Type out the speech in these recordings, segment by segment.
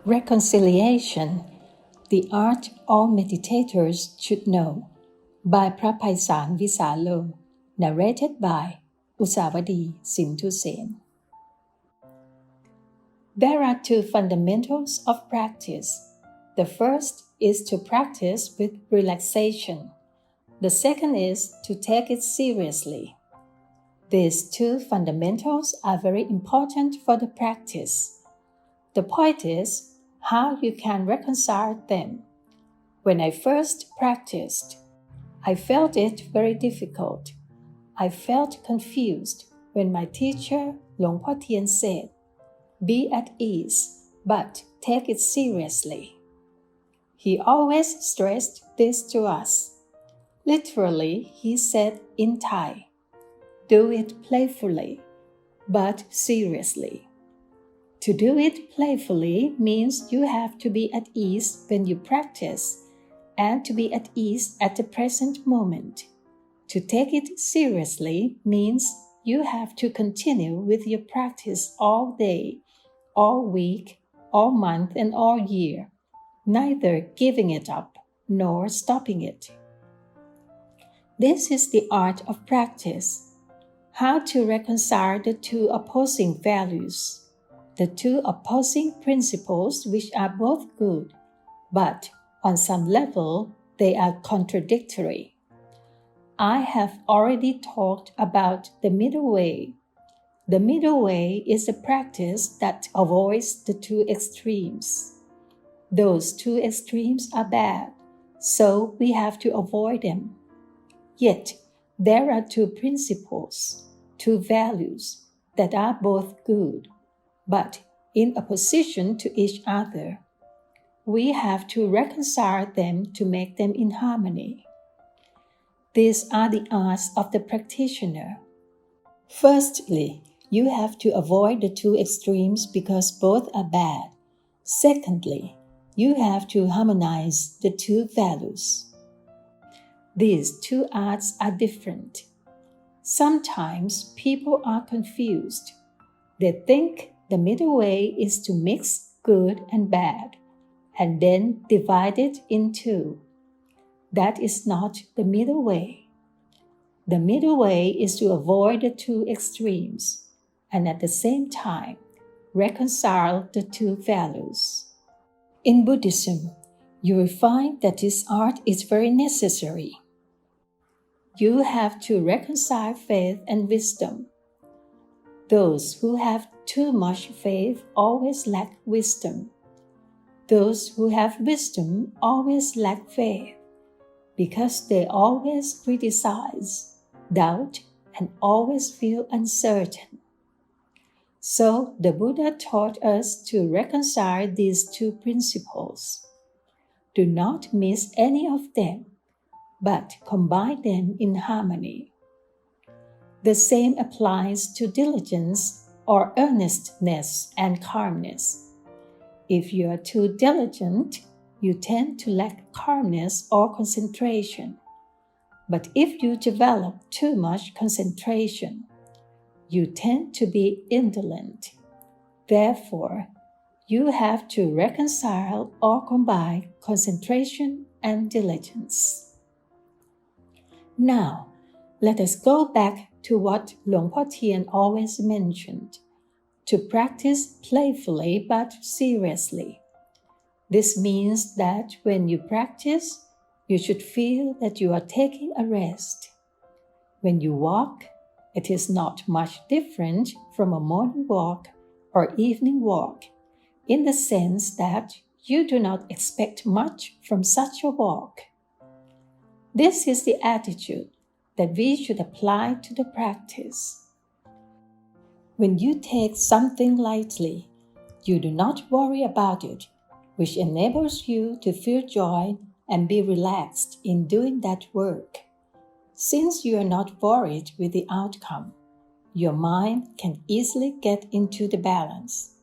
Reconciliation, the art all meditators should know, by Phra Paisal Visalo, narrated by Usavadi Sintusen. There are two fundamentals of practice. The first is to practice with relaxation. The second is to take it seriously. These two fundamentals are very important for the practice. The point is how you can reconcile them. When I first practiced, I felt it very difficult. I felt confused when my teacher, Luangpor Teean said, "Be at ease, but take it seriously." He always stressed this to us. Literally, he said in Thai, "Do it playfully, but seriously." To do it playfully means you have to be at ease when you practice and to be at ease at the present moment. To take it seriously means you have to continue with your practice all day, all week, all month, and all year, neither giving it up nor stopping it. This is the art of practice, how to reconcile the two opposing values, the two opposing principles which are both good, but on some level they are contradictory. I have already talked about the middle way. The middle way is a practice that avoids the two extremes. Those two extremes are bad, so we have to avoid them. Yet, there are two principles, two values that are both good, but in opposition to each other. We have to reconcile them to make them in harmony. These are the arts of the practitioner. Firstly, you have to avoid the two extremes because both are bad. Secondly, you have to harmonize the two values. These two arts are different. Sometimes people are confused. They think the middle way is to mix good and bad, and then divide it in two. That is not the middle way. The middle way is to avoid the two extremes, and at the same time, reconcile the two values. In Buddhism, you will find that this art is very necessary. You have to reconcile faith and wisdom. Those who have too much faith always lack wisdom. Those who have wisdom always lack faith, because they always criticize, doubt, and always feel uncertain. So the Buddha taught us to reconcile these two principles. Do not miss any of them, but combine them in harmony. The same applies to diligence or earnestness and calmness. If you are too diligent, you tend to lack calmness or concentration. But if you develop too much concentration, you tend to be indolent. Therefore, you have to reconcile or combine concentration and diligence. Now, let us go back to what Luangpor Teean always mentioned, to practice playfully but seriously. This means that when you practice, you should feel that you are taking a rest. When you walk, it is not much different from a morning walk or evening walk, in the sense that you do not expect much from such a walk. This is the attitude that we should apply to the practice. When you take something lightly, you do not worry about it, which enables you to feel joy and be relaxed in doing that work. Since you are not worried with the outcome, your mind can easily get into the balance.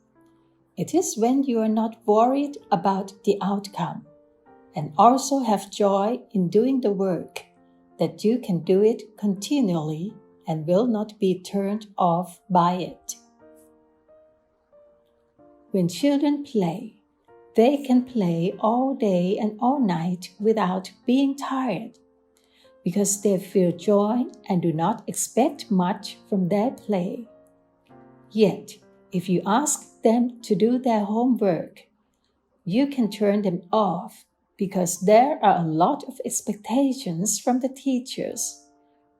It is when you are not worried about the outcome and also have joy in doing the work that you can do it continually and will not be turned off by it. When children play, They can play all day and all night without being tired, because they feel joy and do not expect much from their play. Yet, if you ask them to do their homework, you can turn them off because there are a lot of expectations from the teachers,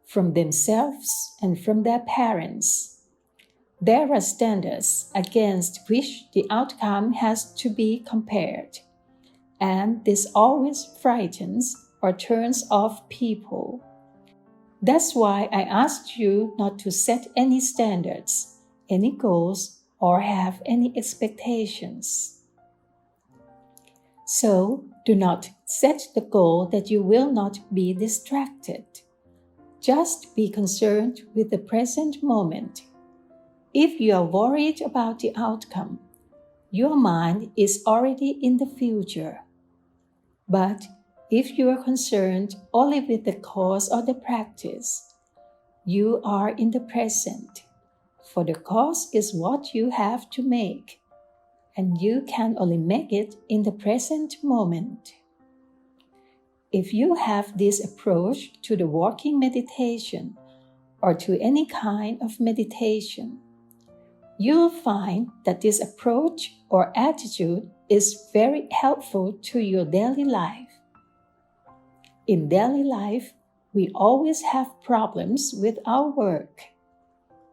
from themselves, and from their parents. There are standards against which the outcome has to be compared, and this always frightens or turns off people. That's why I asked you not to set any standards, any goals, or have any expectations. So, do not set the goal that you will not be distracted. Just be concerned with the present moment. If you are worried about the outcome, your mind is already in the future. But if you are concerned only with the cause of the practice, you are in the present, for the cause is what you have to make, and you can only make it in the present moment. If you have this approach to the walking meditation or to any kind of meditation, you'll find that this approach or attitude is very helpful to your daily life. In daily life, we always have problems with our work.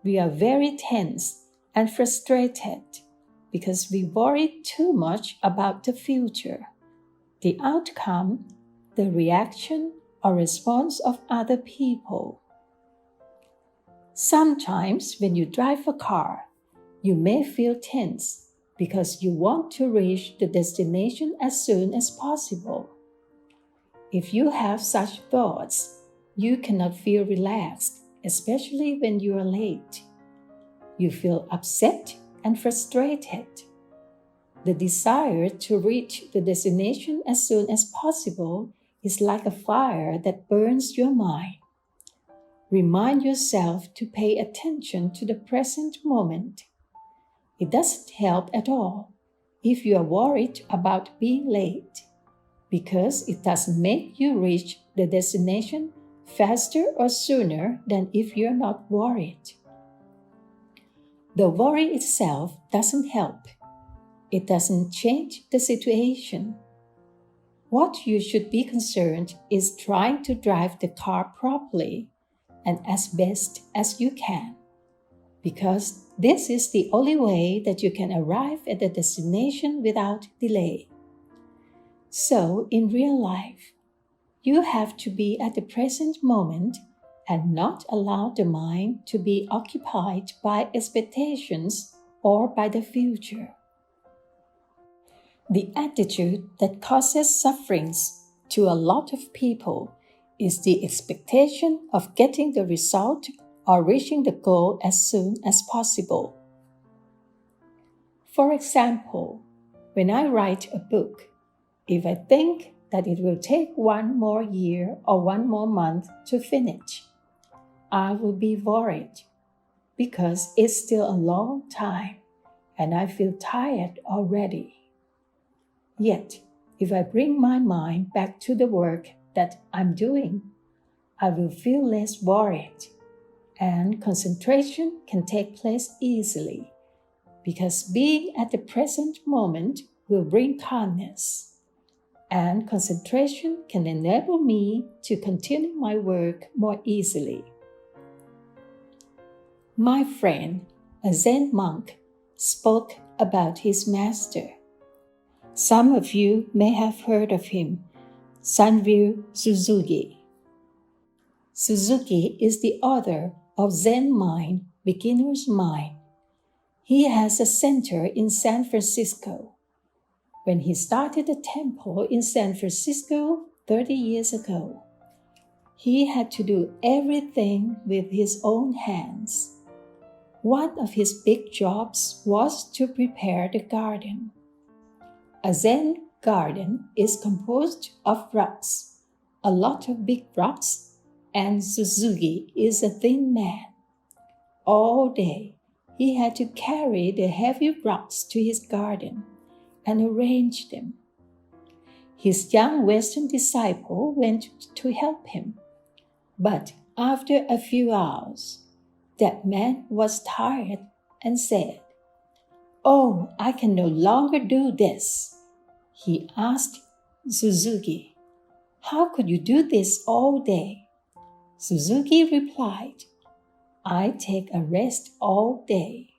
We are very tense and frustrated because we worry too much about the future, the outcome, the reaction or response of other people. Sometimes when you drive a car, you may feel tense because you want to reach the destination as soon as possible. If you have such thoughts, you cannot feel relaxed, especially when you are late. You feel upset and frustrated. The desire to reach the destination as soon as possible is like a fire that burns your mind. Remind yourself to pay attention to the present moment. It doesn't help at all if you are worried about being late, because it doesn't make you reach the destination faster or sooner than if you're not worried. The worry itself doesn't help. It doesn't change the situation. What you should be concerned is trying to drive the car properly and as best as you can, because this is the only way that you can arrive at the destination without delay. So, in real life, you have to be at the present moment and not allow the mind to be occupied by expectations or by the future. The attitude that causes sufferings to a lot of people is the expectation of getting the result or reaching the goal as soon as possible. For example, when I write a book, if I think that it will take 1 more year or 1 more month to finish, I will be worried because it's still a long time and I feel tired already. Yet, if I bring my mind back to the work that I'm doing, I will feel less worried, and concentration can take place easily, because being at the present moment will bring calmness, and concentration can enable me to continue my work more easily. My friend, a Zen monk, spoke about his master. Some of you may have heard of him, Sanryu Suzuki. Suzuki is the author of Zen Mind, Beginner's Mind. He has a center in San Francisco. When he started a temple in San Francisco 30 years ago, he had to do everything with his own hands. One of his big jobs was to prepare the garden. A Zen garden is composed of rocks, a lot of big rocks, and Suzuki is a thin man. All day, he had to carry the heavy rocks to his garden, and arranged them. His young Western disciple went to help him, but after a few hours, that man was tired and said, "Oh, I can no longer do this." He asked Suzuki, "How could you do this all day?" Suzuki replied, "I take a rest all day."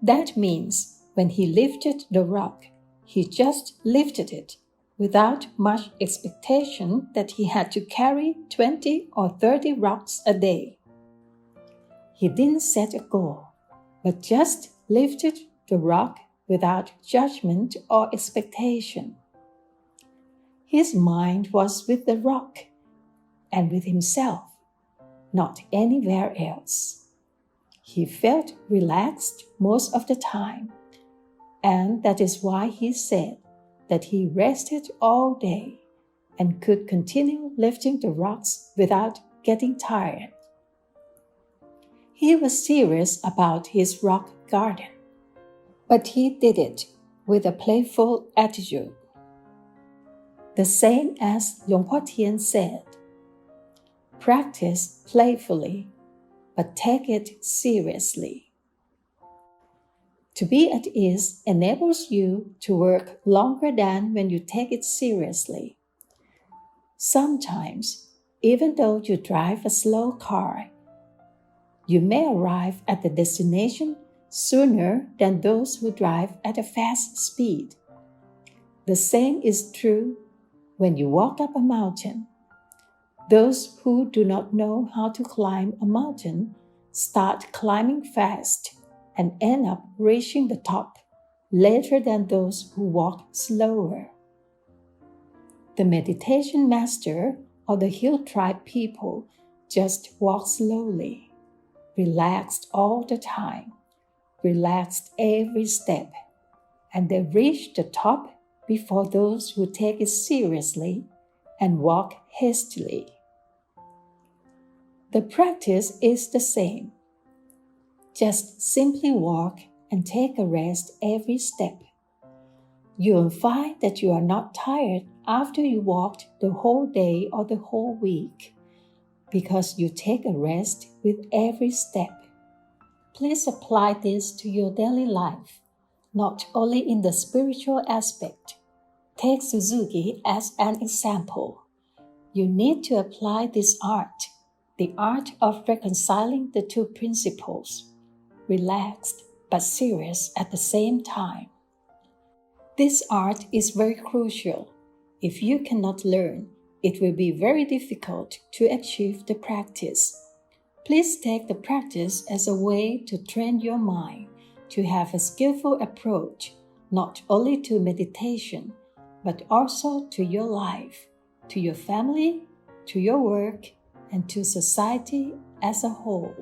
That means when he lifted the rock, he just lifted it without much expectation that he had to carry 20 or 30 rocks a day. He didn't set a goal, but just lifted the rock without judgment or expectation. His mind was with the rock and with himself, not anywhere else. He felt relaxed most of the time, and that is why he said that he rested all day and could continue lifting the rocks without getting tired. He was serious about his rock garden, but he did it with a playful attitude. The same as Luangpor Teean said, "Practice playfully, but take it seriously." To be at ease enables you to work longer than when you take it seriously. Sometimes, even though you drive a slow car, you may arrive at the destination sooner than those who drive at a fast speed. The same is true when you walk up a mountain. Those who do not know how to climb a mountain start climbing fast and end up reaching the top later than those who walk slower. The meditation master or the hill tribe people just walk slowly, relaxed all the time, relaxed every step, and they reach the top before those who take it seriously and walk hastily. The practice is the same. Just simply walk and take a rest every step. You will find that you are not tired after you walked the whole day or the whole week, because you take a rest with every step. Please apply this to your daily life, not only in the spiritual aspect. Take Suzuki as an example. You need to apply this art, the art of reconciling the two principles, relaxed but serious at the same time. This art is very crucial. If you cannot learn, it will be very difficult to achieve the practice. Please take the practice as a way to train your mind to have a skillful approach, not only to meditation, but also to your life, to your family, to your work, and to society as a whole.